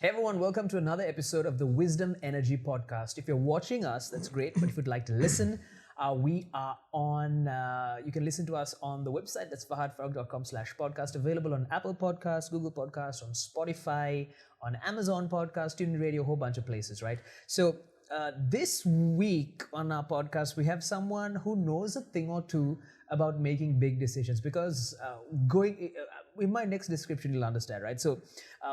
Hey everyone, welcome to another episode of the Wisdom Energy Podcast. If you're watching us, that's great. But if you'd like to listen, we are on, you can listen to us on the website. That's fahadfarook.com/podcast. Available on Apple Podcasts, Google Podcasts, on Spotify, on Amazon Podcasts, TuneIn Radio, a whole bunch of places, right? So this week on our podcast, we have someone who knows a thing or two about making big decisions, because in my next description you'll understand, right? So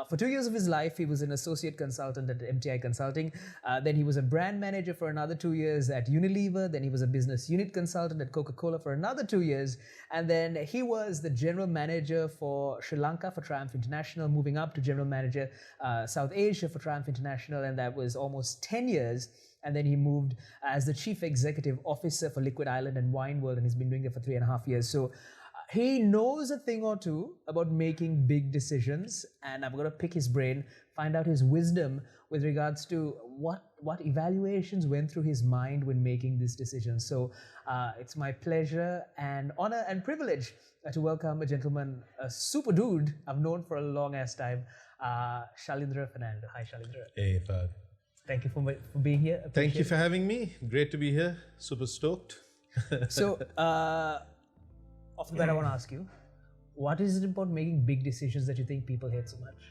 for 2 years of his life he was an associate consultant at MTI Consulting, then he was a brand manager for another 2 years at Unilever, then he was a business unit consultant at Coca-Cola for another 2 years, and then he was the general manager for Sri Lanka for Triumph International, moving up to general manager South Asia for Triumph International, and that was almost 10 years. And then he moved as the chief executive officer for Liquid Island and Wine World, and he's been doing it for 3.5 years. So he knows a thing or two about making big decisions, and I'm going to pick his brain, find out his wisdom with regards to what evaluations went through his mind when making these decisions. So it's my pleasure and honor and privilege to welcome a gentleman, a super dude I've known for a long ass time, Shalindra Fernando. Hi, Shalindra. Hey, Fahad. Thank you for being here. Thank you for having me. Great to be here. Super stoked. So, off the bat, I want to ask you, what is it about making big decisions that you think people hate so much?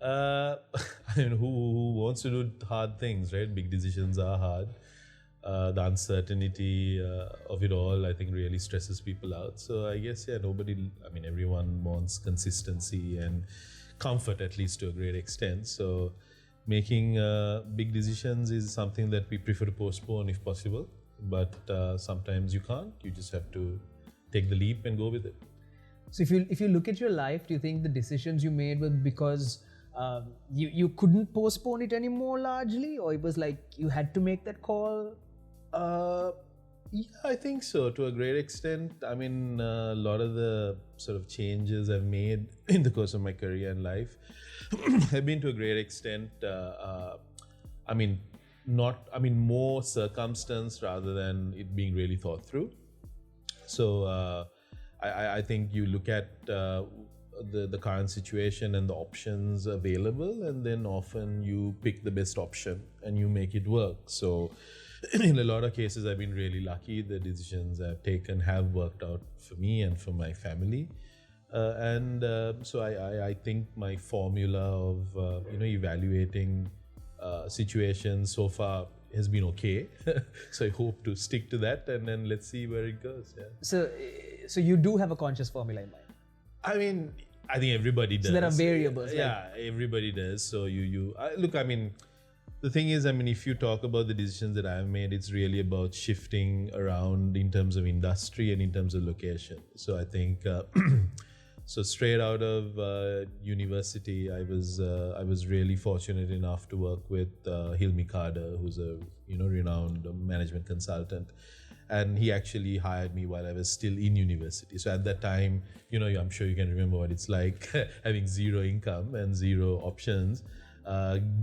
I mean, who wants to do hard things, right? Big decisions are hard. The uncertainty of it all, I think, really stresses people out. So I guess, everyone wants consistency and comfort, at least to a great extent. So making big decisions is something that we prefer to postpone if possible, but sometimes you can't. You just have to take the leap and go with it. So if you look at your life, do you think the decisions you made were because you couldn't postpone it anymore largely, or it was like you had to make that call? Yeah, I think so, to a great extent. I mean, a lot of the sort of changes I've made in the course of my career and life have been to a great extent, more circumstance rather than it being really thought through. So I think you look at the current situation and the options available, and then often you pick the best option and you make it work. So in a lot of cases, I've been really lucky. The decisions I've taken have worked out for me and for my family. So I think my formula of evaluating situations so far has been okay. So I hope to stick to that, and then let's see where it goes. Yeah. So you do have a conscious formula in mind? I mean, I think everybody does. So there are variables. Yeah, everybody does. So the thing is, if you talk about the decisions that I've made, it's really about shifting around in terms of industry and in terms of location. So I think, so straight out of university, I was really fortunate enough to work with Hilmi Kader, who's a renowned management consultant, and he actually hired me while I was still in university. So at that time, I'm sure you can remember what it's like having zero income and zero options.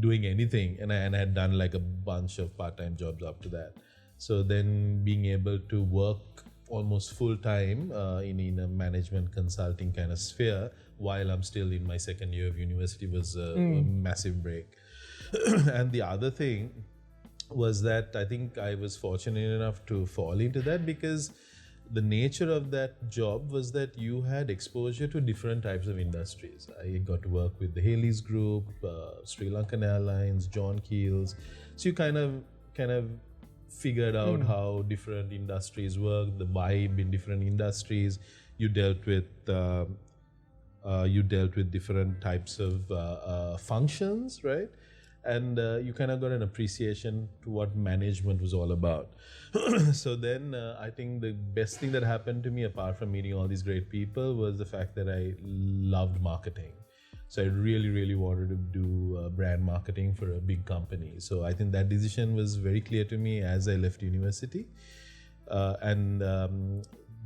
Doing anything, and I had done like a bunch of part-time jobs up to that. So then being able to work almost full-time in a management consulting kind of sphere while I'm still in my second year of university was a massive break. And the other thing was that I think I was fortunate enough to fall into that because the nature of that job was that you had exposure to different types of industries. I got to work with the Haley's Group, Sri Lankan Airlines, John Keel's. So you kind of figured out how different industries work, the vibe in different industries. You dealt with different types of functions, right? And you kind of got an appreciation to what management was all about. So then I think the best thing that happened to me, apart from meeting all these great people, was the fact that I loved marketing. So I really, really wanted to do brand marketing for a big company. So I think that decision was very clear to me as I left university.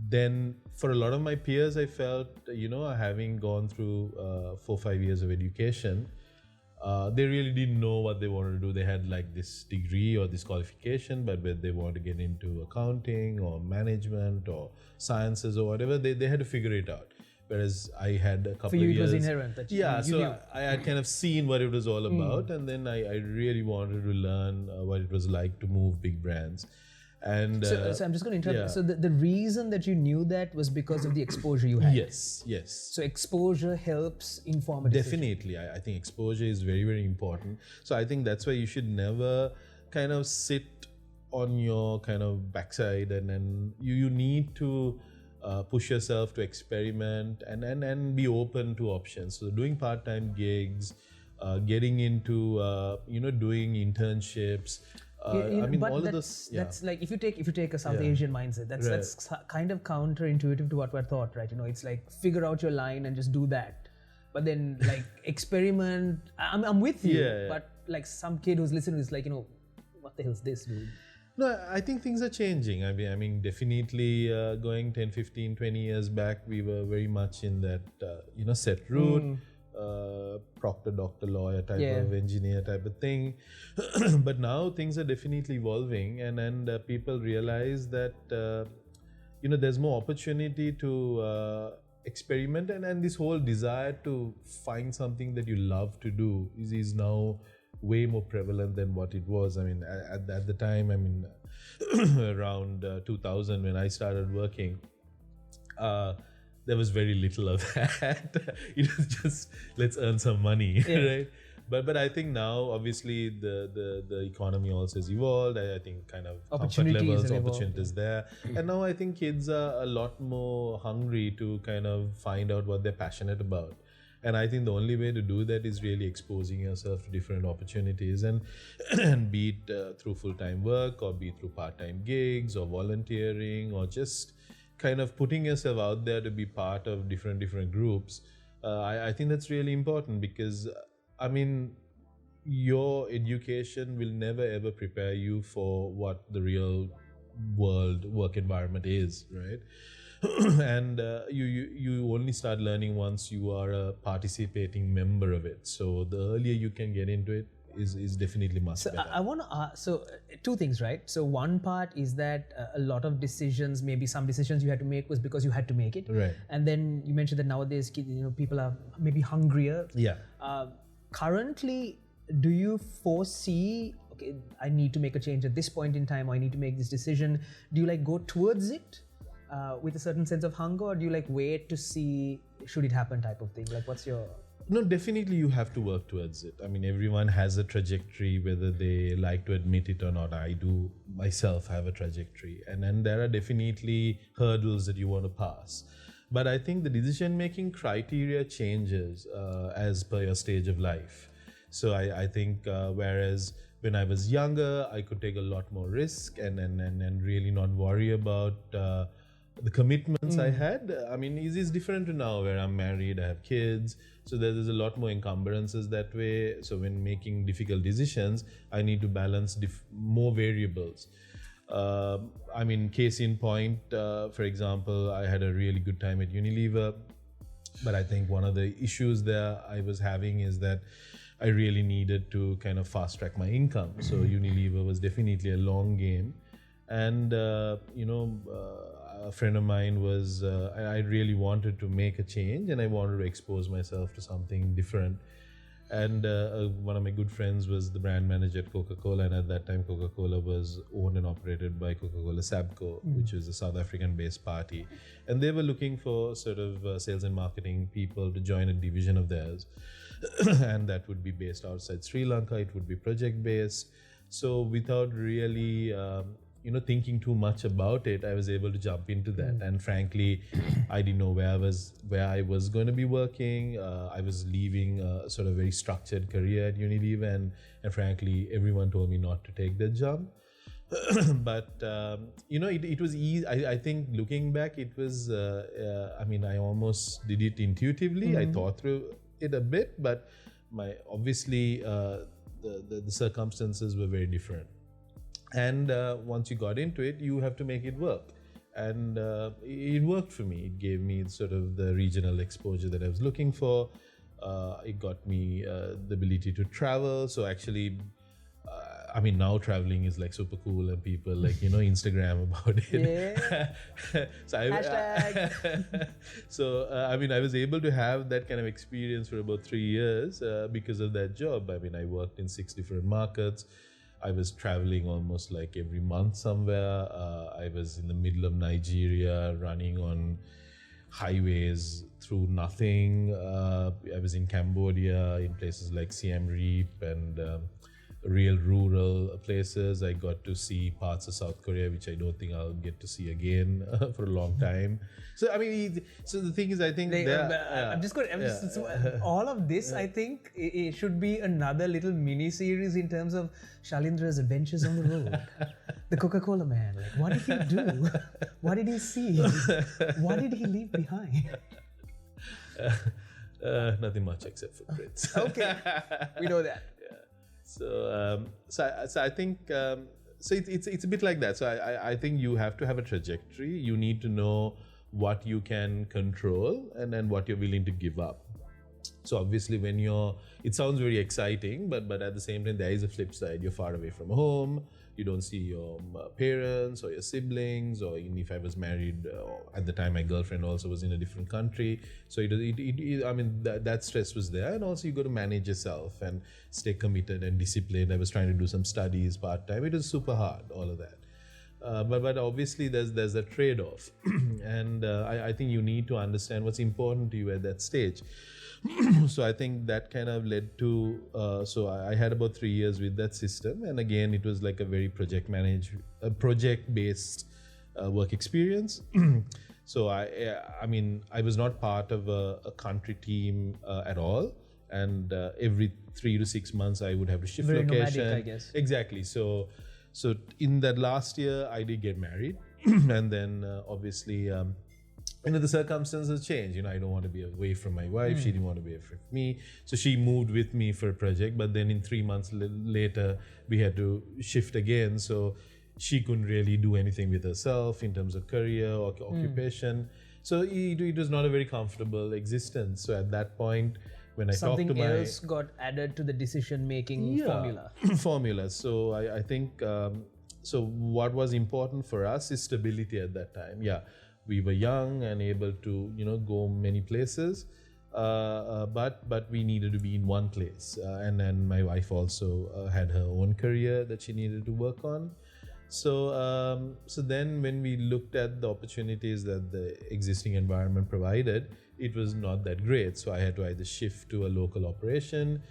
Then for a lot of my peers, I felt, having gone through 4 or 5 years of education, they really didn't know what they wanted to do. They had like this degree or this qualification, but whether they want to get into accounting or management or sciences or whatever, they had to figure it out. Whereas I had a couple For you, of it years. was inherent that Yeah, you so knew. I had kind of seen what it was all about, and then I really wanted to learn what it was like to move big brands. And So I'm just going to interrupt. yeah. So the reason that you knew that was because of the exposure you had. yes. So exposure helps inform a decision. Definitely. I think exposure is very, very important. So I think that's why you should never kind of sit on your kind of backside, and then you need to push yourself to experiment and be open to options. So doing part-time gigs, getting into doing internships. I mean, but all of that's, those. Yeah. that's like if you take a South Asian mindset, that's kind of counterintuitive to what we're taught, right? It's like figure out your line and just do that. But then like experiment. I'm with you, Yeah. but like some kid who's listening is like, what the hell's this, dude? No, I think things are changing. I mean, definitely going 10, 15, 20 years back, we were very much in that, set route, proctor, doctor, lawyer type of engineer type of thing. But now things are definitely evolving, and people realize that, there's more opportunity to experiment, and this whole desire to find something that you love to do is now way more prevalent than what it was. I mean, at the time, I mean, around 2000 when I started working, there was very little of that. It was just, let's earn some money, right? But I think now, obviously, the economy also has evolved. I think kind of comfort levels, opportunities there. And now I think kids are a lot more hungry to kind of find out what they're passionate about. And I think the only way to do that is really exposing yourself to different opportunities, and be it through full-time work, or be it through part-time gigs, or volunteering, or just kind of putting yourself out there to be part of different groups. I think that's really important, because I mean, your education will never ever prepare you for what the real world work environment is, right? And you only start learning once you are a participating member of it. So the earlier you can get into it is definitely much better. I want to ask, two things, right? So one part is that a lot of decisions, maybe some decisions you had to make was because you had to make it. Right. And then you mentioned that nowadays, people are maybe hungrier. Yeah. Currently, do you foresee, okay, I need to make a change at this point in time, or I need to make this decision? Do you like go towards it with a certain sense of hunger, or do you like wait to see should it happen type of thing? Like, what's your... No, definitely you have to work towards it. I mean, everyone has a trajectory, whether they like to admit it or not. I do myself have a trajectory, and then there are definitely hurdles that you want to pass. But I think the decision-making criteria changes as per your stage of life. So I think whereas when I was younger, I could take a lot more risk and really not worry about the commitments I had. I mean, it is different to now, where I'm married, I have kids. So there's a lot more encumbrances that way. So when making difficult decisions, I need to balance more variables. I mean, case in point, for example, I had a really good time at Unilever, but I think one of the issues there I was having is that I really needed to kind of fast track my income. So Unilever was definitely a long game. And, a friend of mine was, I really wanted to make a change, and I wanted to expose myself to something different. And one of my good friends was the brand manager at Coca-Cola, and at that time Coca-Cola was owned and operated by Coca-Cola Sabco, which is a South African-based party. And they were looking for sort of sales and marketing people to join a division of theirs. And that would be based outside Sri Lanka, it would be project-based. So without really thinking too much about it, I was able to jump into that. And frankly, I didn't know where I was going to be working. I was leaving a sort of very structured career at Unilever, and frankly, everyone told me not to take that jump. But it was easy. I think looking back, it was. I almost did it intuitively. I thought through it a bit, but obviously the circumstances were very different. And once you got into it, you have to make it work. And it worked for me. It gave me sort of the regional exposure that I was looking for. It got me the ability to travel. So actually, I mean, now traveling is like super cool and people like, Instagram about it. Yeah. So Hashtag. I mean, I was able to have that kind of experience for about 3 years because of that job. I mean, I worked in 6 different markets. I was traveling almost like every month somewhere. I was in the middle of Nigeria running on highways through nothing. I was in Cambodia, in places like Siem Reap and real rural places. I got to see parts of South Korea, which I don't think I'll get to see again for a long time. So I mean, so the thing is, I think All of this, I think, it should be another little mini series in terms of Shalindra's adventures on the road. The Coca-Cola man. Like, what did he do? What did he see? What did he leave behind? Nothing much except footprints. Okay, we know that. So I think it's a bit like that. So I think you have to have a trajectory. You need to know what you can control and then what you're willing to give up. So obviously it sounds very exciting, but at the same time, there is a flip side. You're far away from home. You don't see your parents or your siblings, or even if I was married, at the time my girlfriend also was in a different country. So that stress was there. And also you got to manage yourself and stay committed and disciplined. I was trying to do some studies part-time. It was super hard, all of that. But obviously there's a trade-off. And I think you need to understand what's important to you at that stage. So I think that kind of led to, so I had about 3 years with that system. And again, it was like a very project-based work experience. So I mean, I was not part of a country team at all. And every 3 to 6 months, I would have to shift very location. Nomadic, I guess. Exactly. So in that last year, I did get married. And then obviously, the circumstances change. I don't want to be away from my wife. She didn't want to be away from me. So she moved with me for a project. But then in 3 months later, we had to shift again. So she couldn't really do anything with herself in terms of career or occupation. So it was not a very comfortable existence. So at that point, when I talked to something else got added to the decision-making formula. So I think, so what was important for us is stability at that time. Yeah. We were young and able to, go many places, but we needed to be in one place. And then my wife also had her own career that she needed to work on. So then when we looked at the opportunities that the existing environment provided, it was not that great. So I had to either shift to a local operation.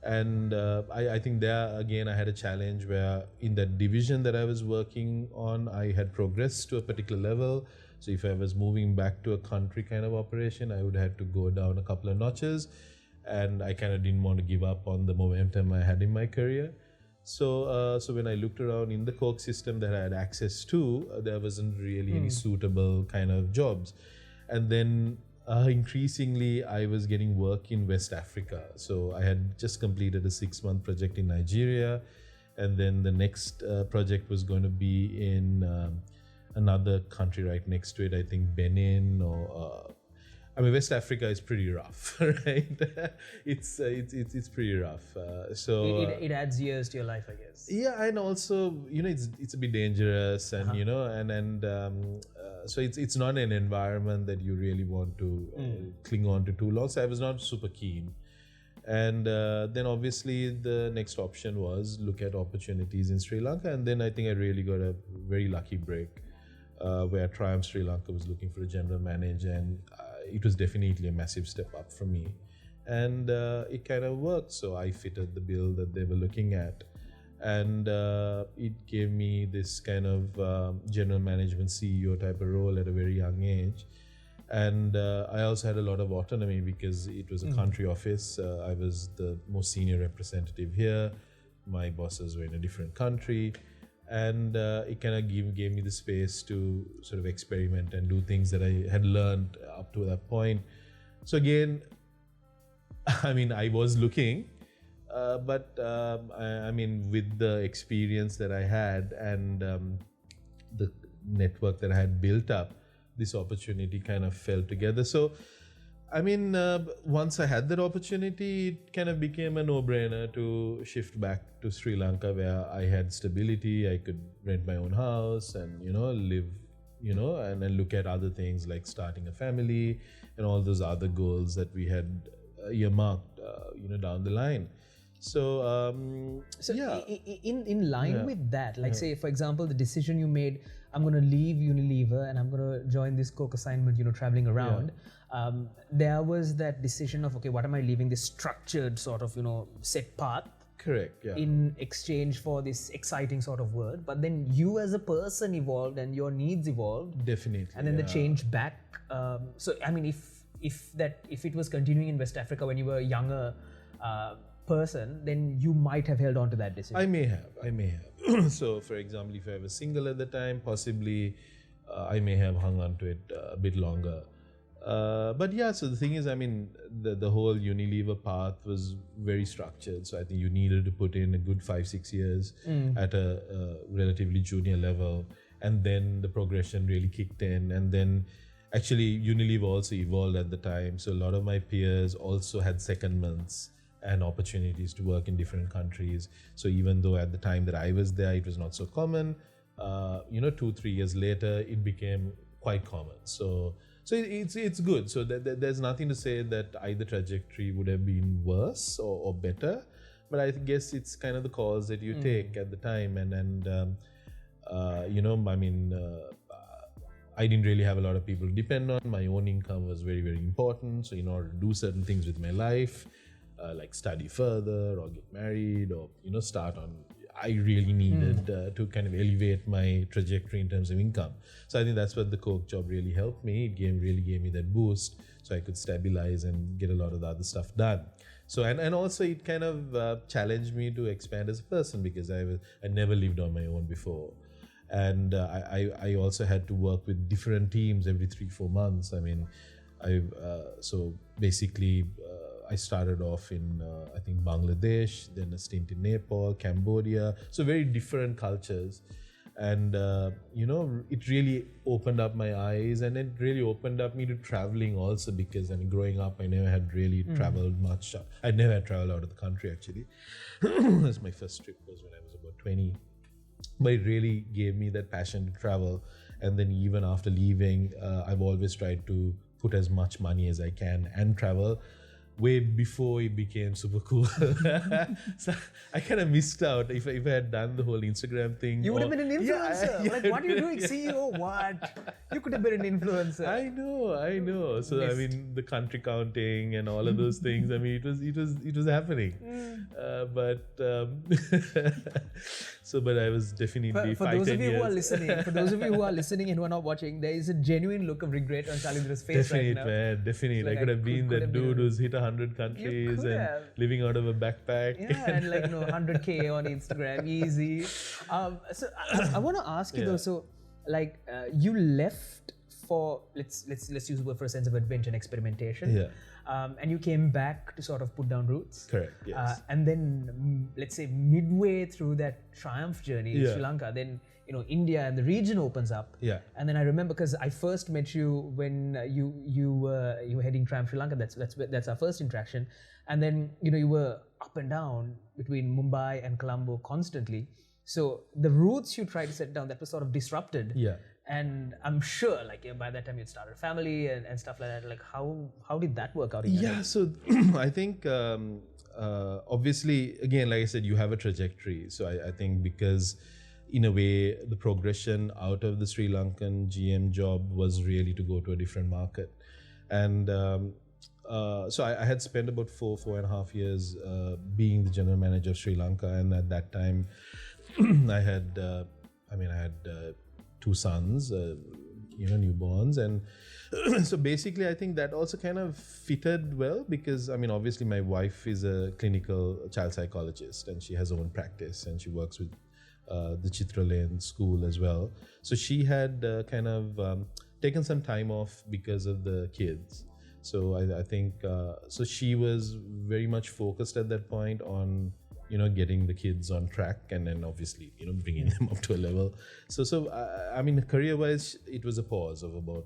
And I think there, again, I had a challenge where in that division that I was working on, I had progressed to a particular level. So if I was moving back to a country kind of operation, I would have to go down a couple of notches. And I kind of didn't want to give up on the momentum I had in my career. So when I looked around in the Coke system that I had access to, there wasn't really any suitable kind of jobs. And then increasingly, I was getting work in West Africa. So I had just completed a 6-month project in Nigeria. And then the next project was going to be in another country right next to it, I think Benin or West Africa is pretty rough, right? It's pretty rough. So it adds years to your life, I guess. Yeah, and also it's a bit dangerous, and so it's not an environment that you really want to cling on to too long. So I was not super keen. And then obviously the next option was look at opportunities in Sri Lanka, and then I think I really got a very lucky break. Where Triumph Sri Lanka was looking for a general manager, and it was definitely a massive step up for me. And it kind of worked, so I fitted the bill that they were looking at. And it gave me this kind of general management CEO type of role at a very young age. And I also had a lot of autonomy because it was a country office. I was the most senior representative here. My bosses were in a different country. And it kind of gave me the space to sort of experiment and do things that I had learned up to that point. So again, I mean, I was looking, but I mean, with the experience that I had and the network that I had built up, this opportunity kind of fell together. So I mean, once I had that opportunity, it kind of became a no-brainer to shift back to Sri Lanka, where I had stability. I could rent my own house and, live, and then look at other things like starting a family and all those other goals that we had earmarked, down the line. So, yeah. In line with that, like say, for example, the decision you made, I'm going to leave Unilever and I'm going to join this Coke assignment, traveling around. There was that decision of, okay, what am I leaving this structured sort of, set path? Correct, yeah. In exchange for this exciting sort of work. But then you as a person evolved and your needs evolved. Definitely. And then the change back. So, I mean, if it was continuing in West Africa when you were a younger person, then you might have held on to that decision. I may have. So, for example, if I was single at the time, possibly I may have hung on to it a bit longer. But yeah, so the thing is, I mean, the whole Unilever path was very structured. So I think you needed to put in a good 5-6 years at a relatively junior level. And then the progression really kicked in. And then actually Unilever also evolved at the time. So a lot of my peers also had secondments and opportunities to work in different countries. So even though at the time that I was there, it was not so common, 2-3 years later, it became quite common. So it's good. So there's nothing to say that either trajectory would have been worse or better, but I guess it's kind of the calls that you take at the time. I didn't really have a lot of people to depend on. My own income was very, very important. So in order to do certain things with my life, like study further or get married or start on, I really needed to kind of elevate my trajectory in terms of income. So I think that's what the Coke job really helped me. It really gave me that boost so I could stabilize and get a lot of the other stuff done. So and also it kind of challenged me to expand as a person, because I never lived on my own before. And I also had to work with different teams every 3-4 months. I mean, so basically I started off in, I think, Bangladesh, then a stint in Nepal, Cambodia. So very different cultures. And, it really opened up my eyes, and it really opened up me to traveling also, because, I mean, growing up, I never had really traveled much. I never had traveled out of the country, actually. That's my first trip was when I was about 20. But it really gave me that passion to travel. And then even after leaving, I've always tried to put as much money as I can and travel, way before it became super cool. So I kind of missed out. If I had done the whole Instagram thing. You would have been an influencer. Like, what are you doing? CEO, what? You could have been an influencer. I know. So I mean, the country counting and all of those things. I mean, it was happening. But I was definitely for those of you who are listening, and who are not watching, there is a genuine look of regret on Shalindra's face right now. Definitely. Like I could have been that dude who's hit 100 countries and living out of a backpack. Yeah, and like 100K on Instagram, easy. So I want to ask you though. So like you left for let's use the word for a sense of adventure and experimentation. Yeah. And you came back to sort of put down roots. Correct. Yes. And then let's say midway through that triumph journey in Sri Lanka, then India and the region opens up. Yeah. And then I remember, because I first met you when you were heading Triumph Sri Lanka. That's our first interaction. And then you were up and down between Mumbai and Colombo constantly. So the routes you tried to set down, that was sort of disrupted. Yeah. And I'm sure, like by that time you'd started a family and stuff like that. Like how did that work out? So I think obviously, again, like I said, you have a trajectory. So I think because in a way the progression out of the Sri Lankan GM job was really to go to a different market. And so I had spent about 4.5 years being the general manager of Sri Lanka. And at that time I had 2 sons, newborns. And so basically I think that also kind of fitted well, because I mean, obviously my wife is a clinical child psychologist and she has her own practice and she works with the Chitra Lane school as well. So she had taken some time off because of the kids. So I think, so she was very much focused at that point on getting the kids on track, and then obviously, bringing them up to a level. So I mean, career-wise, it was a pause of about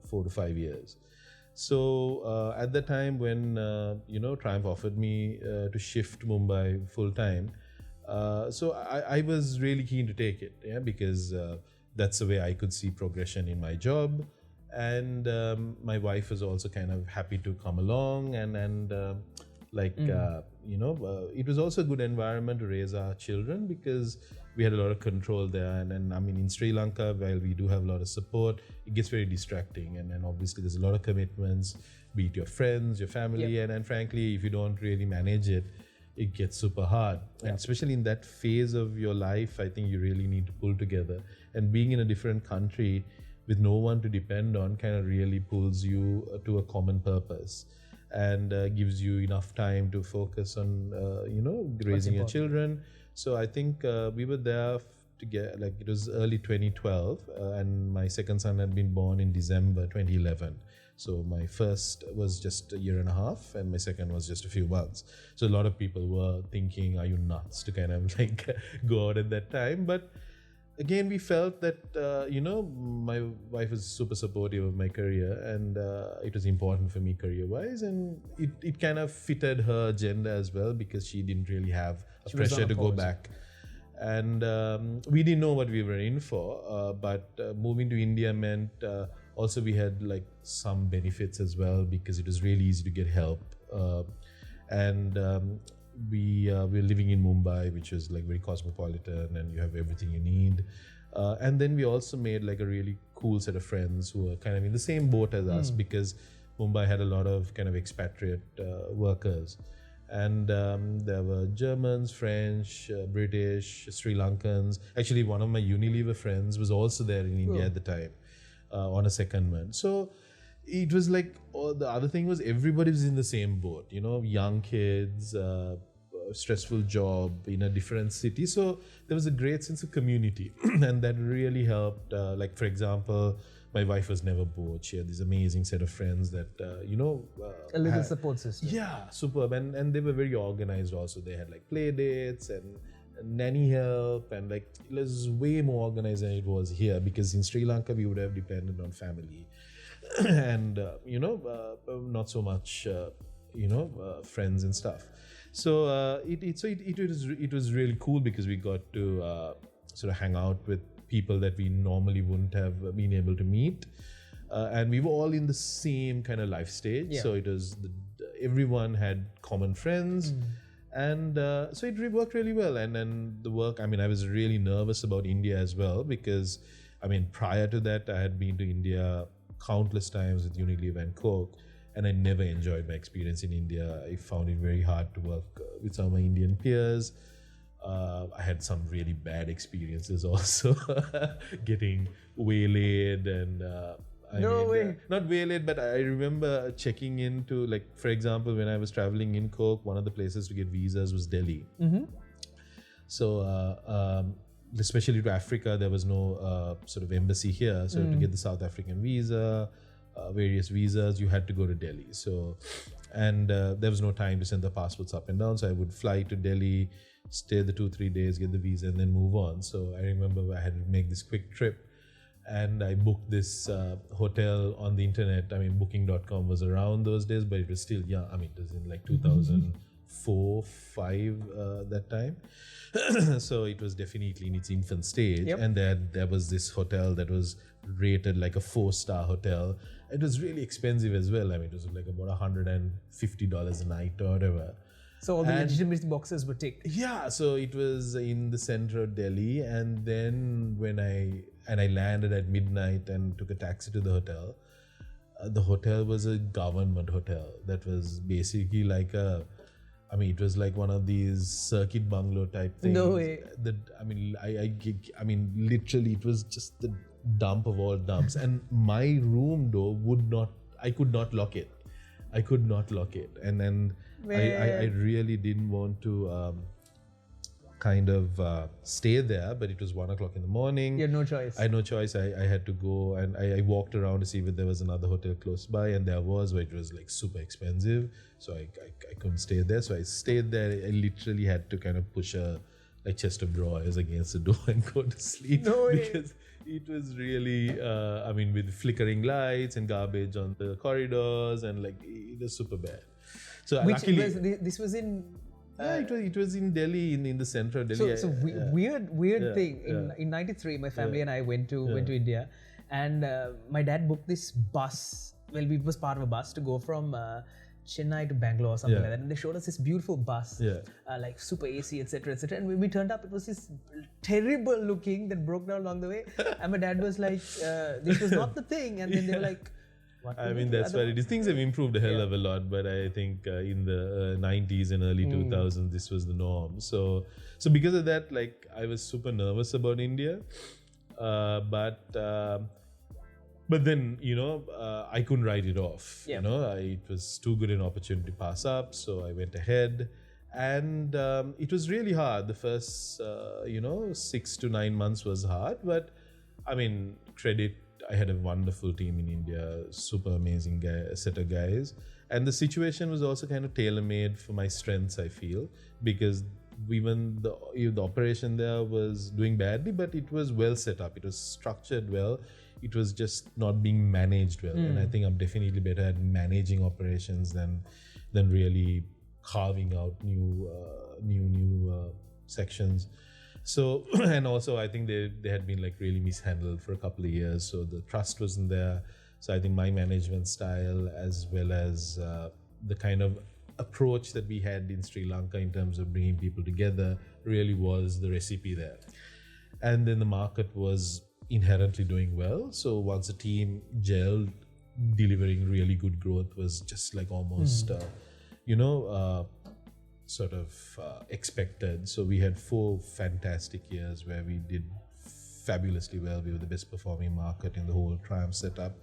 4 to 5 years. So at the time when Triumph offered me to shift Mumbai full time, so I was really keen to take it, yeah, because that's the way I could see progression in my job, and my wife was also kind of happy to come along, and it was also a good environment to raise our children because we had a lot of control there, and I mean in Sri Lanka, while we do have a lot of support, it gets very distracting, and obviously there's a lot of commitments, be it your friends, your family, and frankly, if you don't really manage it, it gets super hard. And especially in that phase of your life, I think you really need to pull together. And being in a different country with no one to depend on kind of really pulls you to a common purpose and gives you enough time to focus on, raising your children. So I think we were there to get, like, it was early 2012, and my second son had been born in December 2011. So my first was just a year and a half, and my second was just a few months. So a lot of people were thinking, "Are you nuts to kind of like go out at that time?" But again, we felt that my wife was super supportive of my career, and it was important for me career-wise, and it kind of fitted her agenda as well because she didn't really have a pressure to go back. And we didn't know what we were in for, but moving to India meant also we had like some benefits as well because it was really easy to get help, and we were living in Mumbai, which was like very cosmopolitan, and you have everything you need. And then we also made like a really cool set of friends who were kind of in the same boat as us because Mumbai had a lot of kind of expatriate workers. And there were Germans, French, British, Sri Lankans. Actually, one of my Unilever friends was also there in India at the time on a secondment. So it was like, the other thing was everybody was in the same boat, young kids, stressful job in a different city. So there was a great sense of community and that really helped. Like, for example, my wife was never bored. She had this amazing set of friends that, a little support system. Yeah, superb. And they were very organized also. They had like play dates and nanny help, and like it was way more organized than it was here because in Sri Lanka, we would have depended on family and, not so much, friends and stuff. So it was really cool because we got to sort of hang out with people that we normally wouldn't have been able to meet, and we were all in the same kind of life stage. So it was everyone had common friends, and so it worked really well. And then the work, I mean, I was really nervous about India as well because, I mean, prior to that, I had been to India countless times with Unilever and Coke, and I never enjoyed my experience in India. I found it very hard to work with some of my Indian peers. I had some really bad experiences also, getting waylaid and not waylaid, but I remember checking into, like, for example, when I was traveling in Coke, one of the places to get visas was Delhi. So especially to Africa, there was no sort of embassy here. So to get the South African visa, various visas, you had to go to Delhi. So, and there was no time to send the passports up and down. So I would fly to Delhi, stay the 2-3 days, get the visa, and then move on. So I remember I had to make this quick trip, and I booked this hotel on the internet. I mean, booking.com was around those days, but it was still young. I mean, it was in like 2004, 5 that time. So it was definitely in its infant stage. And there was this hotel that was rated like a 4-star hotel. It was really expensive as well. I mean, it was like about $150 a night or whatever. So all the legitimacy boxes were ticked. Yeah, so it was in the center of Delhi, and then when I landed at midnight and took a taxi to the hotel. The hotel was a government hotel that was basically like it was like one of these circuit bungalow type things. No way. I mean, literally, it was just the dump of all dumps. And my room door I could not lock it. And then I really didn't want to stay there, but it was 1 o'clock in the morning. You had no choice. I had no choice. I had to go, and I walked around to see if there was another hotel close by, and there was, but it was like super expensive. So I couldn't stay there. So I stayed there. I literally had to kind of push a chest of drawers against the door and go to sleep. No way. Because it was really, with flickering lights and garbage on the corridors, and like it was super bad. So luckily, this was in. it was in Delhi, in the center of Delhi. Weird thing. In '93, my family and I went to India, and my dad booked this bus. Well, we was part of a bus to go from Chennai to Bangalore or something like that, and they showed us this beautiful bus, like super AC, etc., etc. And when we turned up, it was this terrible looking that broke down along the way. And my dad was like, "This was not the thing," and then they were like. That's what it is. Things have improved a hell of a lot, but I think in the 90s and early 2000s, this was the norm. So because of that, like I was super nervous about India, but then I couldn't write it off. It was too good an opportunity to pass up, so I went ahead, and it was really hard. The first 6 to 9 months was hard, but I mean, credit. I had a wonderful team in India, super amazing set of guys. And the situation was also kind of tailor-made for my strengths, I feel, because even the operation there was doing badly, but it was well set up. It was structured well. It was just not being managed well. And I think I'm definitely better at managing operations than really carving out new sections. So, and also I think they had been like really mishandled for a couple of years. So the trust wasn't there. So I think my management style, as well as the kind of approach that we had in Sri Lanka in terms of bringing people together, really was the recipe there. And then the market was inherently doing well. So once the team gelled, delivering really good growth was just like almost, expected. So we had 4 fantastic years where we did fabulously well. We were the best performing market in the whole Triumph setup,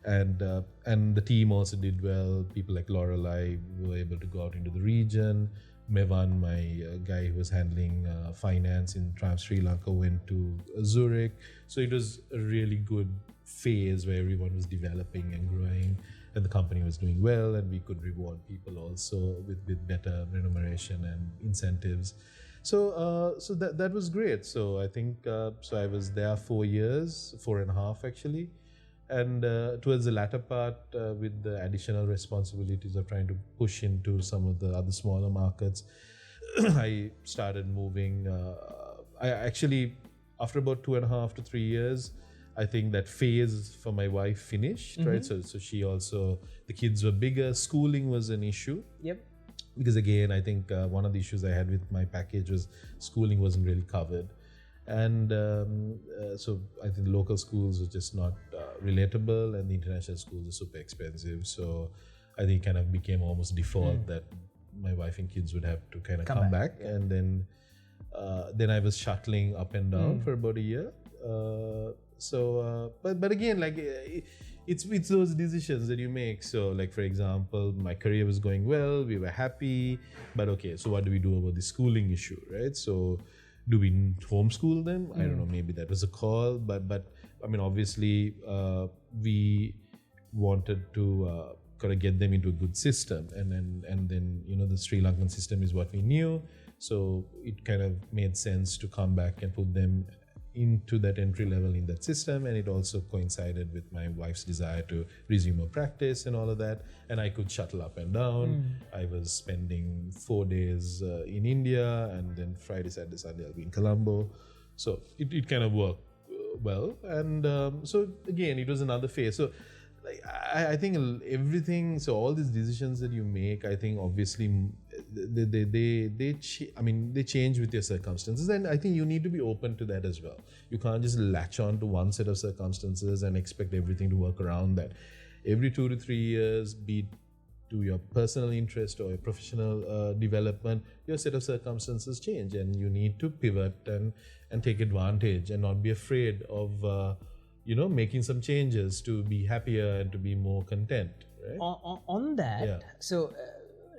and the team also did well. People like Lorelei were able to go out into the region. Mevan, my guy who was handling finance in Triumph Sri Lanka, went to Zurich. So it was a really good phase where everyone was developing and growing, and the company was doing well, and we could reward people also with better remuneration and incentives. So that was great. So I think so I was there 4 years, 4.5 actually, and towards the latter part, with the additional responsibilities of trying to push into some of the other smaller markets, I started moving. I actually, after about 2.5 to 3 years, I think that phase for my wife finished, right? So she also, the kids were bigger, schooling was an issue. Yep. Because again, I think one of the issues I had with my package was schooling wasn't really covered. And so I think the local schools were just not relatable, and the international schools are super expensive. So I think it kind of became almost default that my wife and kids would have to kind of come back. Yeah. And then I was shuttling up and down for about a year. But again, like it's those decisions that you make. So like, for example, my career was going well, we were happy, but okay, so what do we do about the schooling issue, right? So do we homeschool them? I don't know, maybe that was a call, but I mean, obviously we wanted to kind of get them into a good system, and then the Sri Lankan system is what we knew, so it kind of made sense to come back and put them into that entry level in that system. And it also coincided with my wife's desire to resume her practice and all of that, and I could shuttle up and down. I was spending 4 days in India, and then Friday, Saturday, Sunday I'll be in Colombo, so it kind of worked well. And so again, it was another phase. So like I think everything, so all these decisions that you make, I think obviously they change with your circumstances, and I think you need to be open to that as well. You can't just latch on to one set of circumstances and expect everything to work around that. Every 2 to 3 years, be it to your personal interest or your professional development, your set of circumstances change, and you need to pivot and take advantage and not be afraid of making some changes to be happier and to be more content, right? On that, so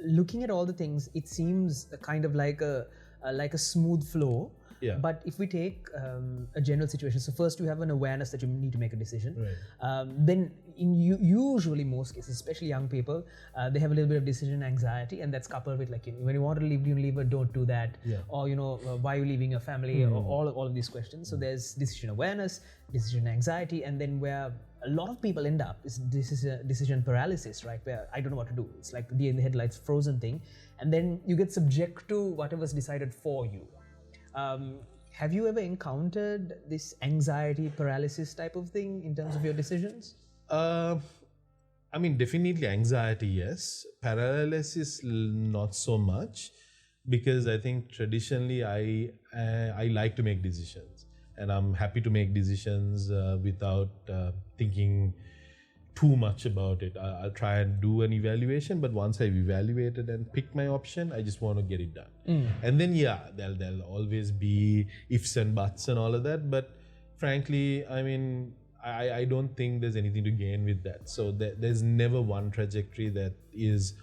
looking at all the things, it seems kind of like a smooth flow. Yeah. But if we take a general situation, so first you have an awareness that you need to make a decision. Right. Then usually most cases, especially young people, they have a little bit of decision anxiety, and that's coupled with like, when you want to leave Unilever, don't do that. Yeah. Or why are you leaving your family? Or all of these questions. So there's decision awareness, decision anxiety, and then where a lot of people end up is decision paralysis, right? Where I don't know what to do. It's like the deer in the headlights frozen thing, and then you get subject to whatever's decided for you. Have you ever encountered this anxiety paralysis type of thing in terms of your decisions? I mean, definitely anxiety, yes. Paralysis, not so much, because I think traditionally I like to make decisions, and I'm happy to make decisions without thinking too much about it. I'll try and do an evaluation, but once I've evaluated and picked my option, I just want to get it done. And then there'll always be ifs and buts and all of that, but frankly, I mean, I don't think there's anything to gain with that. So there's never one trajectory that is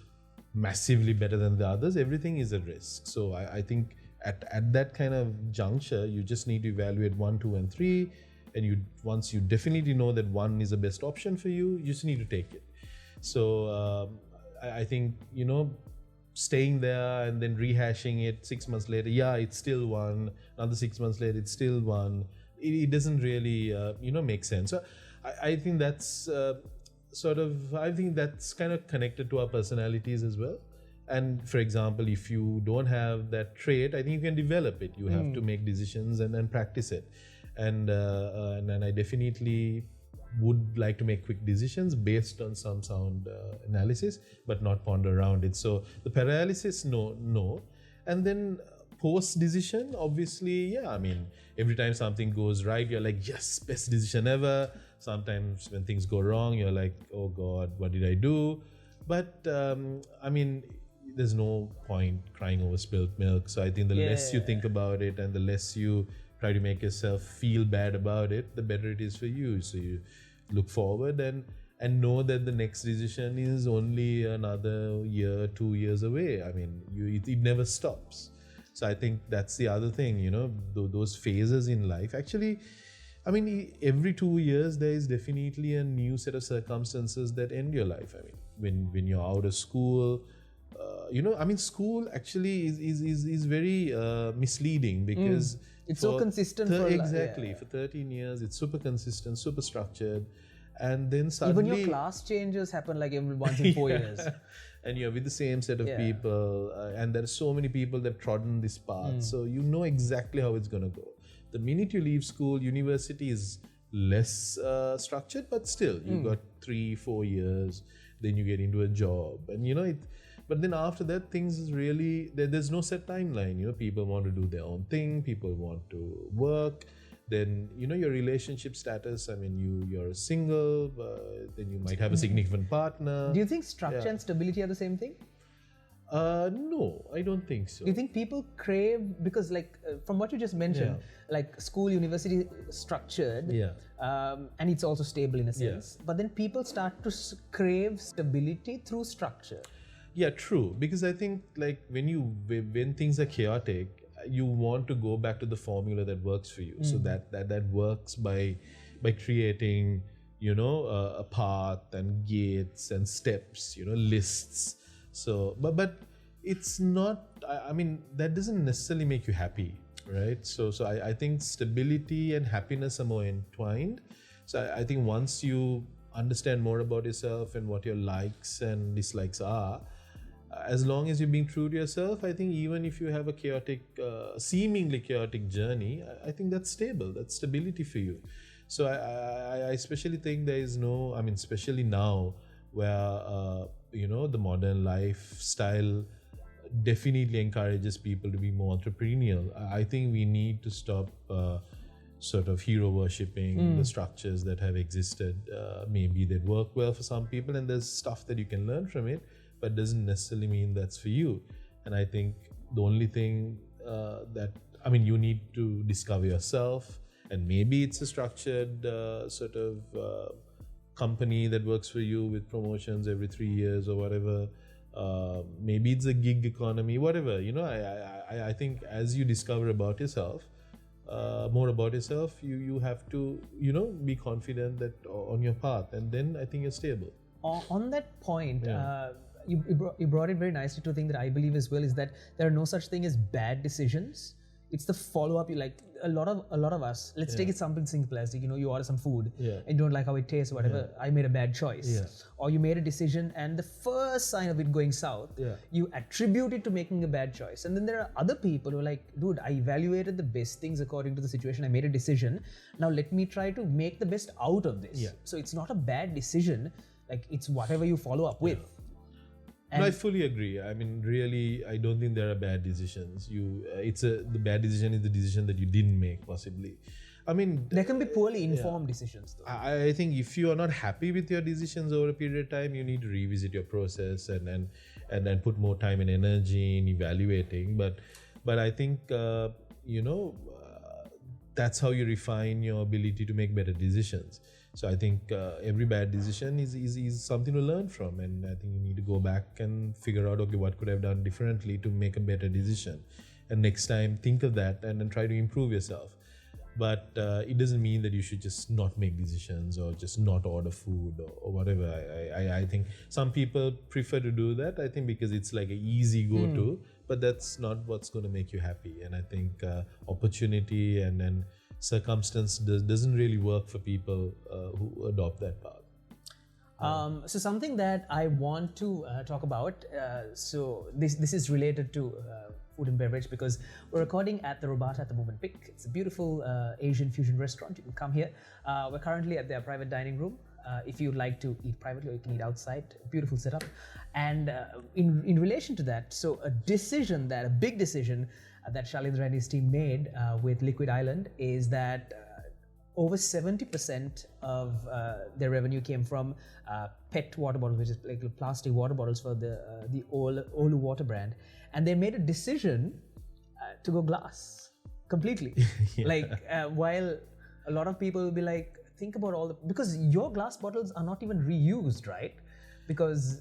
massively better than the others. Everything is a risk. So I think at that kind of juncture, you just need to evaluate 1, 2, and 3. And once you definitely know that 1 is the best option for you, you just need to take it. So I think, staying there and then rehashing it 6 months later, it's still 1. Another 6 months later, it's still 1. It doesn't really, make sense. So I think that's that's kind of connected to our personalities as well. And for example, if you don't have that trait, I think you can develop it. You have to make decisions and then practice it. And I definitely would like to make quick decisions based on some sound analysis, but not ponder around it. So the paralysis, no. And then post decision, obviously, I mean, every time something goes right, you're like, yes, best decision ever. Sometimes when things go wrong, you're like, oh God, what did I do? But I mean, there's no point crying over spilt milk. So I think the less you think about it and the less you try to make yourself feel bad about it, the better it is for you. So you look forward and know that the next decision is only another year, 2 years away. I mean, it never stops. So I think that's the other thing, those phases in life. Actually, I mean, every 2 years, there is definitely a new set of circumstances that end your life. I mean, when you're out of school, school actually is very misleading because it's so consistent for 13 years, it's super consistent, super structured, and then suddenly even your class changes happen like every once in 4 years, and you're with the same set of people, and there are so many people that trodden this path, so you know exactly how it's going to go. The minute you leave school, university is less structured, but still you got 3-4 years, then you get into a job, and but then after that, things is really, there's no set timeline. People want to do their own thing, people want to work, then your relationship status, I mean, you're single, then you might have a significant partner. Do you think structure and stability are the same thing? No, I don't think so. Do you think people crave, because like from what you just mentioned, like school, university structured, and it's also stable in a sense, but then people start to crave stability through structure. Yeah, true. Because I think like when things are chaotic, you want to go back to the formula that works for you. So that works by creating, a path and gates and steps, lists. So, but it's not, I mean, that doesn't necessarily make you happy, right? So I think stability and happiness are more entwined. So I think once you understand more about yourself and what your likes and dislikes are, as long as you're being true to yourself, I think even if you have a chaotic, seemingly chaotic journey, I think that's stable. That's stability for you. So I especially think there is no, I mean, especially now where, the modern lifestyle definitely encourages people to be more entrepreneurial. I think we need to stop sort of hero worshipping the structures that have existed. Maybe they work well for some people and there's stuff that you can learn from it, but doesn't necessarily mean that's for you. And I think the only thing you need to discover yourself, and maybe it's a structured sort of company that works for you with promotions every 3 years or whatever. Maybe it's a gig economy, whatever. I think as you discover about yourself, more about yourself, you have to be confident that on your path, and then I think you're stable. On that point, you brought it very nicely to a thing that I believe as well, is that there are no such thing as bad decisions. It's the follow-up. You like a lot of us. Let's take it something simple as you order some food and you don't like how it tastes or whatever. I made a bad choice, or you made a decision and the first sign of it going south, you attribute it to making a bad choice. And then there are other people who are like, dude, I evaluated the best things according to the situation. I made a decision. Now let me try to make the best out of this. So it's not a bad decision. Like it's whatever you follow up with. No, I fully agree. I mean, really, I don't think there are bad decisions. The bad decision is the decision that you didn't make, possibly. I mean, there can be poorly informed decisions, though. I think if you are not happy with your decisions over a period of time, you need to revisit your process and then put more time and energy in evaluating. But I think that's how you refine your ability to make better decisions. So I think every bad decision is something to learn from, and I think you need to go back and figure out, okay, what could I have done differently to make a better decision, and next time think of that and then try to improve yourself. But it doesn't mean that you should just not make decisions or just not order food or whatever. I think some people prefer to do that, I think, because it's like an easy go-to, but that's not what's going to make you happy. And I think opportunity and circumstance doesn't really work for people who adopt that path. So something that I want to talk about, so this is related to food and beverage, because we're recording at the Robata at the moment. It's a beautiful Asian fusion restaurant. You can come here. We're currently at their private dining room. If you'd like to eat privately, or you can eat outside. Beautiful setup. And in relation to that, so a big decision that Shalindra and his team made with Liquid Island is that over 70% of their revenue came from PET water bottles, which is like plastic water bottles for the Olu water brand. And they made a decision to go glass completely. While a lot of people will be like, think about because your glass bottles are not even reused, right? Because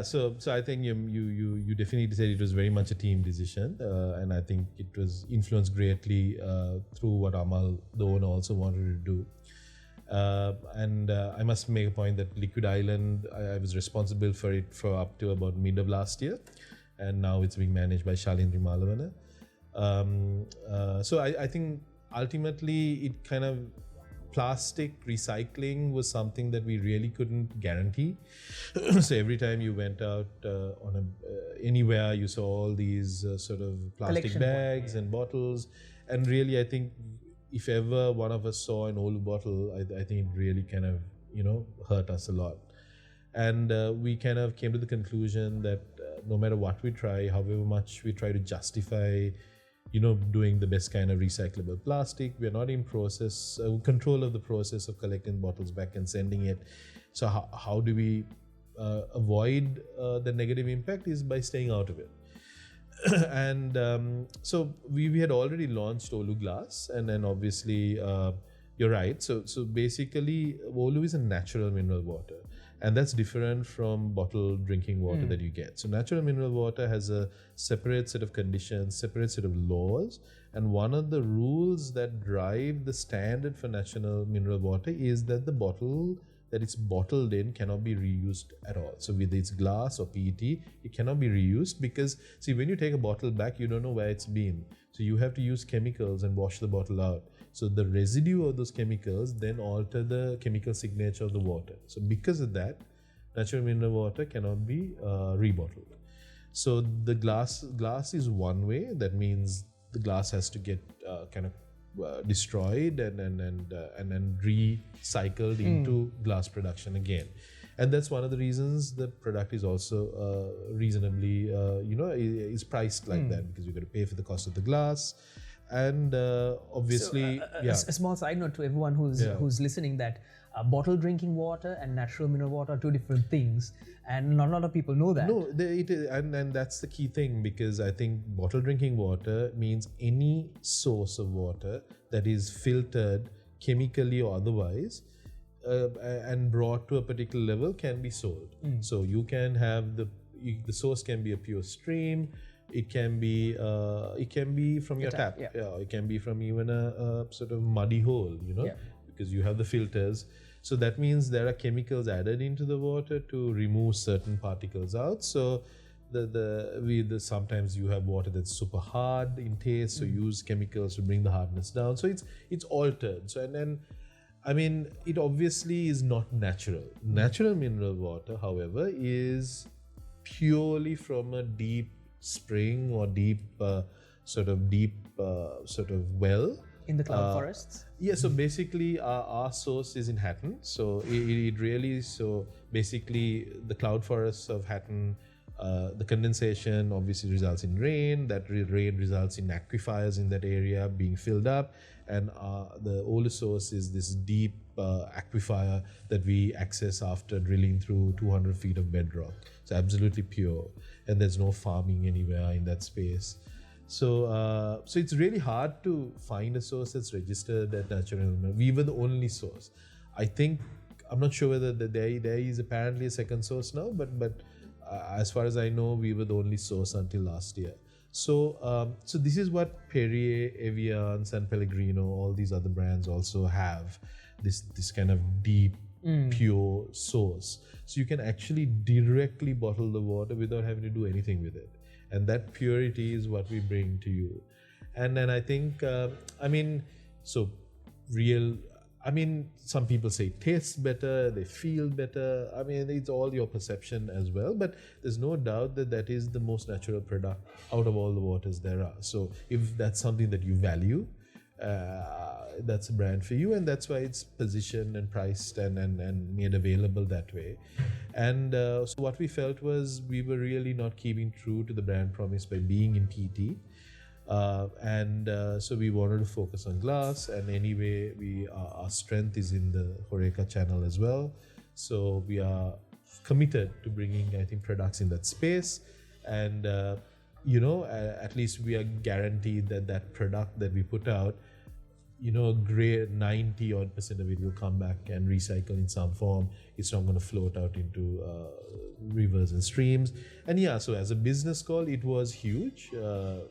so I think you definitely said it was very much a team decision, and I think it was influenced greatly through what Amal, the owner, also wanted to do. And I must make a point that Liquid Island, I was responsible for it for up to about mid of last year, and now it's being managed by Shalindra Fernando. So I think ultimately it kind of, plastic recycling was something that we really couldn't guarantee. So every time you went out anywhere, you saw all these sort of plastic collection bags and bottles. And really, I think if ever one of us saw an old bottle, I think it really kind of, hurt us a lot. And we kind of came to the conclusion that no matter what we try, however much we try to justify doing the best kind of recyclable plastic, we are not in control of the process of collecting bottles back and sending it. So how do we avoid the negative impact is by staying out of it. And so we had already launched Olu Glass, and then obviously you're right. So basically Olu is a natural mineral water. And that's different from bottled drinking water that you get. So natural mineral water has a separate set of conditions, separate set of laws. And one of the rules that drive the standard for natural mineral water is that the bottle that it's bottled in cannot be reused at all. So whether it's glass or PET, it cannot be reused because, see, when you take a bottle back, you don't know where it's been. So you have to use chemicals and wash the bottle out. So the residue of those chemicals then alter the chemical signature of the water. So because of that, natural mineral water cannot be rebottled. So the glass is one way. That means the glass has to get destroyed and then recycled into glass production again. And that's one of the reasons the product is also reasonably, is priced like that, because you've got to pay for the cost of the glass. And obviously, a small side note to everyone who's listening, that bottled drinking water and natural mineral water are two different things, and not a lot of people know that. No, it is, and that's the key thing, because I think bottled drinking water means any source of water that is filtered chemically or otherwise and brought to a particular level can be sold. So you can have the source can be a pure stream, It can be from your tap. yeah. It can be from even a sort of muddy hole, Yeah. because you have the filters. So that means there are chemicals added into the water to remove certain particles out. So sometimes you have water that's super hard in taste, so use chemicals to bring the hardness down. So it's altered. So and then, I mean, it obviously is not natural. Natural mineral water, however, is purely from a deep spring or deep sort of well. In the cloud forests? Yeah, so basically our source is in Hatton. So it really, so basically the cloud forests of Hatton, the condensation obviously results in rain. That rain results in aquifers in that area being filled up. And the oldest source is this deep aquifer that we access after drilling through 200 feet of bedrock. So absolutely pure. And there's no farming anywhere in that space. So it's really hard to find a source that's registered at Natural Element. We were the only source. I'm not sure whether there is apparently a second source now, but as far as I know, we were the only source until last year. So this is what Perrier, Evian, San Pellegrino, all these other brands also have, this kind of deep, pure source. So you can actually directly bottle the water without having to do anything with it. And that purity is what we bring to you. And then I think, some people say it tastes better, they feel better. I mean, it's all your perception as well. But there's no doubt that is the most natural product out of all the waters there are. So if that's something that you value, that's a brand for you, and that's why it's positioned and priced and made available that way. And so what we felt was we were really not keeping true to the brand promise by being in PET. So we wanted to focus on glass, and anyway, our strength is in the HoReCa channel as well. So we are committed to bringing, I think, products in that space, and at least we are guaranteed that product that we put out, great 90% of it will come back and recycle in some form. It's not going to float out into rivers and streams. And yeah, so as a business call, it was huge.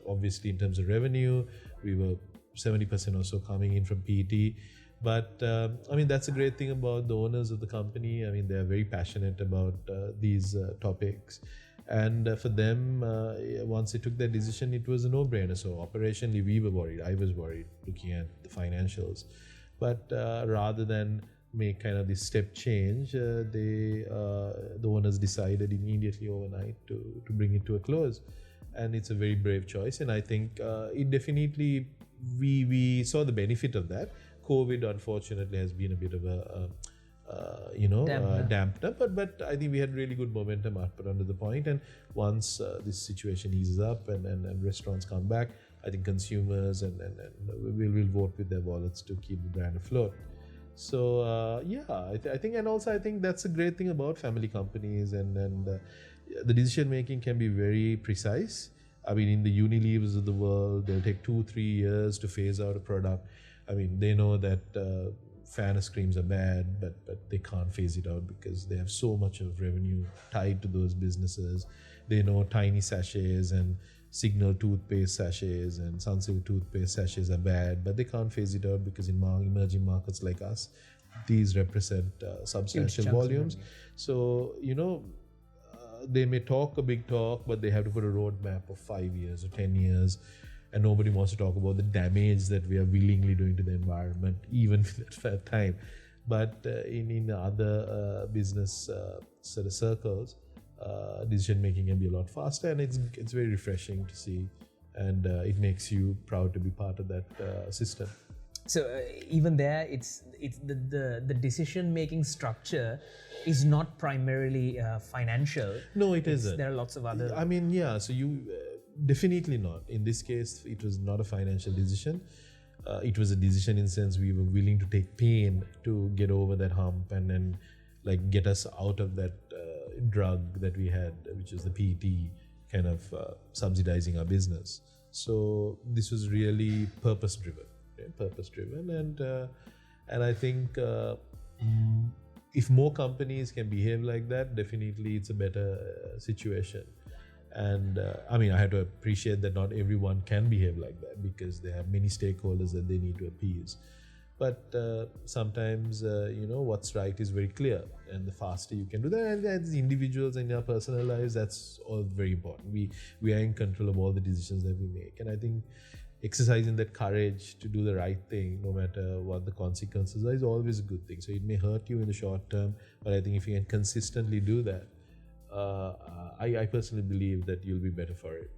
Obviously, in terms of revenue, we were 70% or so coming in from PET. But that's a great thing about the owners of the company. I mean, they are very passionate about these topics. And for them, once they took that decision, it was a no-brainer. So operationally, we were worried. I was worried looking at the financials. But rather than make kind of this step change, the owners decided immediately overnight to bring it to a close. And it's a very brave choice. And I think it definitely, we saw the benefit of that. COVID, unfortunately, has been a bit of a dampener, but I think we had really good momentum up under the point. And once this situation eases up and restaurants come back, I think consumers and will vote with their wallets to keep the brand afloat. So I think, and also I think that's a great thing about family companies, and the decision making can be very precise. I mean, in the Unilevers of the world, they'll take 2-3 years to phase out a product. I mean, they know that fan ice creams are bad, but they can't phase it out because they have so much of revenue tied to those businesses. They know tiny sachets and Signal toothpaste sachets and Sunsilk toothpaste sachets are bad, but they can't phase it out because in emerging markets like us, these represent substantial volumes. So, they may talk a big talk, but they have to put a roadmap of 5 years or 10 years. And nobody wants to talk about the damage that we are willingly doing to the environment, even at that time. But in other business sort of circles, decision making can be a lot faster, and it's very refreshing to see, and it makes you proud to be part of that system. So even there, it's the decision making structure is not primarily financial. No, it isn't. There are lots of other. I mean, yeah. So you. Definitely not. In this case, it was not a financial decision. It was a decision in the sense we were willing to take pain to get over that hump and then get us out of that drug that we had, which is the PET kind of subsidizing our business. So this was really purpose driven, and I think if more companies can behave like that, definitely it's a better situation. And I mean, I had to appreciate that not everyone can behave like that because they have many stakeholders that they need to appease. But sometimes, what's right is very clear, and the faster you can do that, and as individuals in our personal lives, that's all very important. We are in control of all the decisions that we make, and I think exercising that courage to do the right thing, no matter what the consequences are, is always a good thing. So it may hurt you in the short term, but I think if you can consistently do that, I personally believe that you'll be better for it.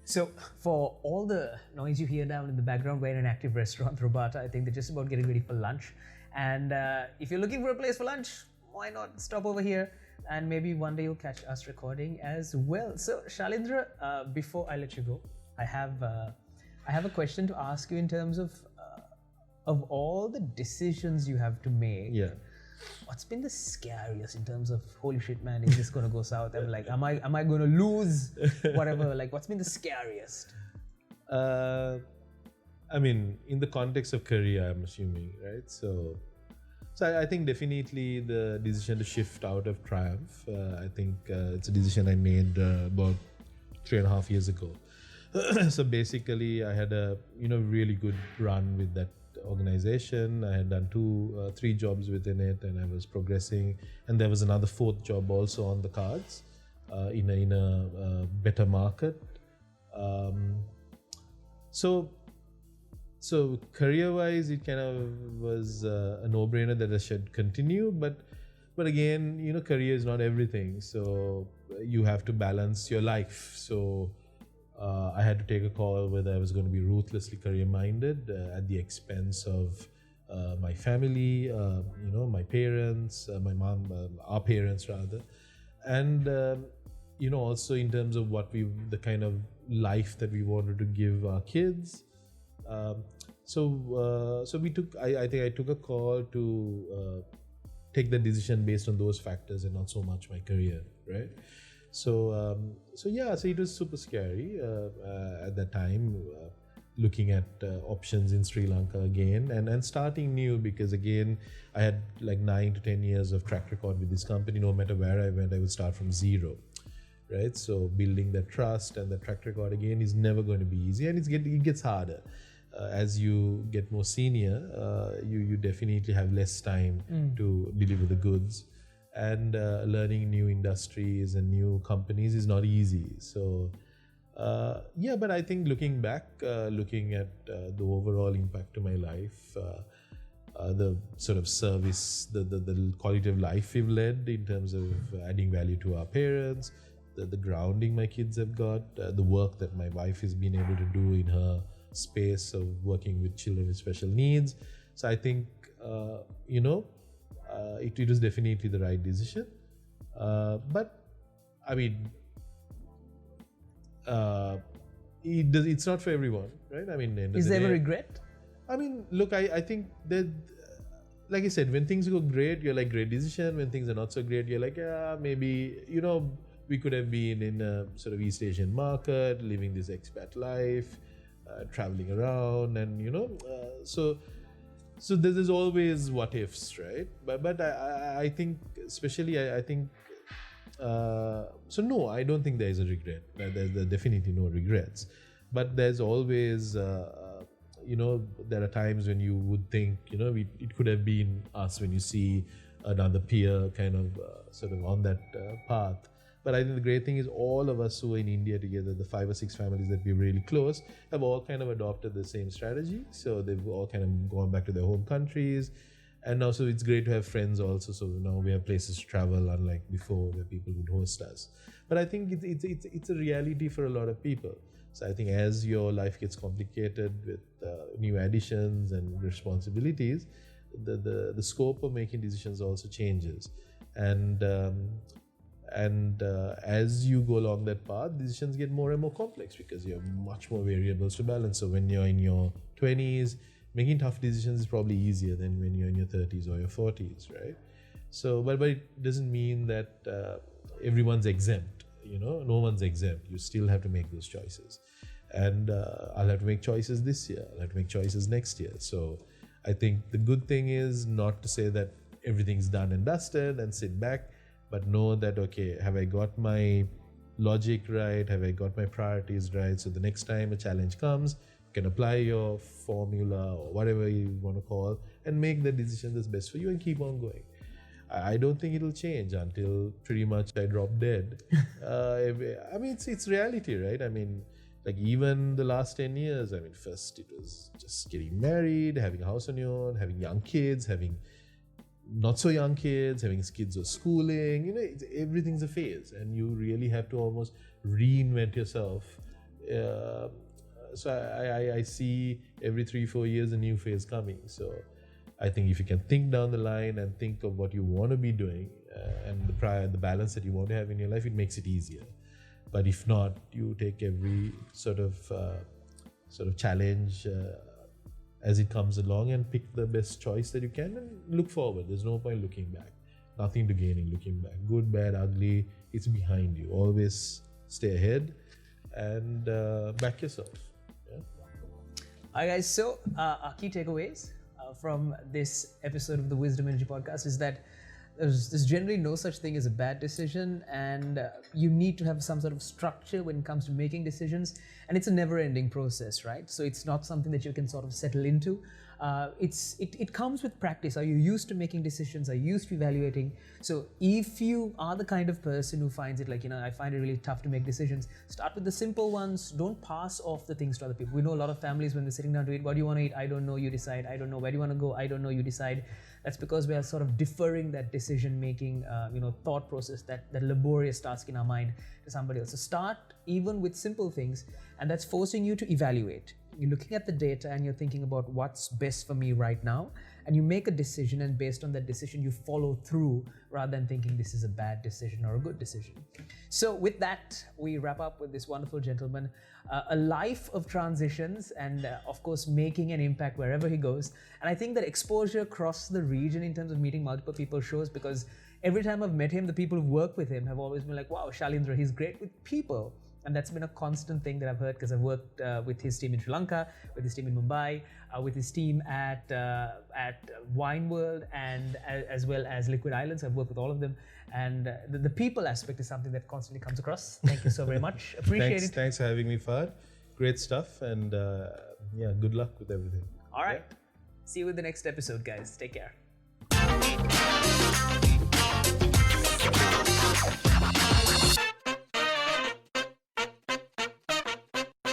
So for all the noise you hear down in the background, we're in an active restaurant, Robata. I think they're just about getting ready for lunch. And if you're looking for a place for lunch, why not stop over here? And maybe one day you'll catch us recording as well. So Shalindra, before I let you go, I have a question to ask you in terms of all the decisions you have to make. Yeah. What's been the scariest in terms of, holy shit, man, is this gonna go south? I'm like, am I gonna lose? Whatever. Like, what's been the scariest? I mean, in the context of career, I'm assuming, right? So I think definitely the decision to shift out of Triumph. I think it's a decision I made about 3.5 years ago. So basically, I had a really good run with that organization. I had done 3 jobs within it, and I was progressing. And there was another 4th job also on the cards in a better market. So career-wise, it kind of was a no-brainer that I should continue. But again, career is not everything. So you have to balance your life. So I had to take a call whether I was going to be ruthlessly career-minded at the expense of my family, my parents, my mom, our parents rather, and also in terms of the kind of life that we wanted to give our kids. So we took. I think I took a call to take the decision based on those factors and not so much my career, right? So it was super scary at that time, looking at options in Sri Lanka again and starting new, because again, I had like 9 to 10 years of track record with this company. No matter where I went, I would start from zero, right? So building that trust and the track record again is never going to be easy, and it gets harder. As you get more senior, you definitely have less time to deliver the goods. And learning new industries and new companies is not easy. So, but I think looking back, looking at the overall impact to my life, the sort of service, the quality of life we've led in terms of adding value to our parents, the grounding my kids have got, the work that my wife has been able to do in her space of working with children with special needs. So I think, it was definitely the right decision. But I mean, it's not for everyone, right? I mean, is there a regret? I mean, look, I think that, like I said, when things go great, you're like, great decision. When things are not so great, you're like, yeah, maybe, we could have been in a sort of East Asian market, living this expat life, traveling around, and so there's always what ifs, right? But I think, especially I think, so no, I don't think there is a regret. There's definitely no regrets. But there's always, there are times when you would think, it could have been us, when you see another peer kind of sort of on that path. But I think the great thing is all of us who are in India together, the 5 or 6 families that we're really close, have all kind of adopted the same strategy. So they've all kind of gone back to their home countries. And now, so it's great to have friends also. So now we have places to travel, unlike before where people would host us. But I think it's a reality for a lot of people. So I think as your life gets complicated with new additions and responsibilities, the scope of making decisions also changes. And as you go along that path, decisions get more and more complex because you have much more variables to balance. So when you're in your 20s, making tough decisions is probably easier than when you're in your 30s or your 40s, right? So, but it doesn't mean that everyone's exempt. No one's exempt. You still have to make those choices. And I'll have to make choices this year. I'll have to make choices next year. So I think the good thing is not to say that everything's done and dusted and sit back, but know that, okay, have I got my logic right? Have I got my priorities right? So the next time a challenge comes, you can apply your formula or whatever you want to call and make the decision that's best for you and keep on going. I don't think it'll change until pretty much I drop dead. I mean, it's reality, right? I mean, like even the last 10 years, I mean, first it was just getting married, having a house on your own, having young kids, having not so young kids, having kids or schooling, you know, everything's a phase and you really have to almost reinvent yourself. So I see every 3-4 years a new phase coming. So I think if you can think down the line and think of what you want to be doing and the balance that you want to have in your life, it makes it easier. But if not, you take every sort of challenge as it comes along and pick the best choice that you can and look forward. There's no point looking back. Nothing to gain in looking back. Good, bad, ugly, it's behind you. Always stay ahead and back yourself. Yeah? All right, guys. So our key takeaways from this episode of the Wisdom Energy Podcast is that there's generally no such thing as a bad decision, and you need to have some sort of structure when it comes to making decisions, and it's a never-ending process, right? So it's not something that you can sort of settle into. It comes with practice. Are you used to making decisions? Are you used to evaluating? So if you are the kind of person who finds it like, you know, I find it really tough to make decisions, start with the simple ones. Don't pass off the things to other people. We know a lot of families when they're sitting down to eat, what do you want to eat? I don't know, you decide. I don't know, where do you want to go? I don't know, you decide. That's because we are sort of deferring that decision-making, thought process, that laborious task in our mind to somebody else. So start even with simple things, and that's forcing you to evaluate. You're looking at the data and you're thinking about what's best for me right now, and you make a decision, and based on that decision you follow through rather than thinking this is a bad decision or a good decision. So with that, we wrap up with this wonderful gentleman, a life of transitions and of course making an impact wherever he goes. And I think that exposure across the region in terms of meeting multiple people shows, because every time I've met him, the people who've worked with him have always been like, wow, Shalindra, he's great with people. And that's been a constant thing that I've heard, because I've worked with his team in Sri Lanka, with his team in Mumbai, with his team at Wine World, and as well as Liquid Islands. I've worked with all of them. And the people aspect is something that constantly comes across. Thank you so very much. Appreciate it. Thanks for having me, Fahad. Great stuff. And good luck with everything. All right. Yeah. See you in the next episode, guys. Take care.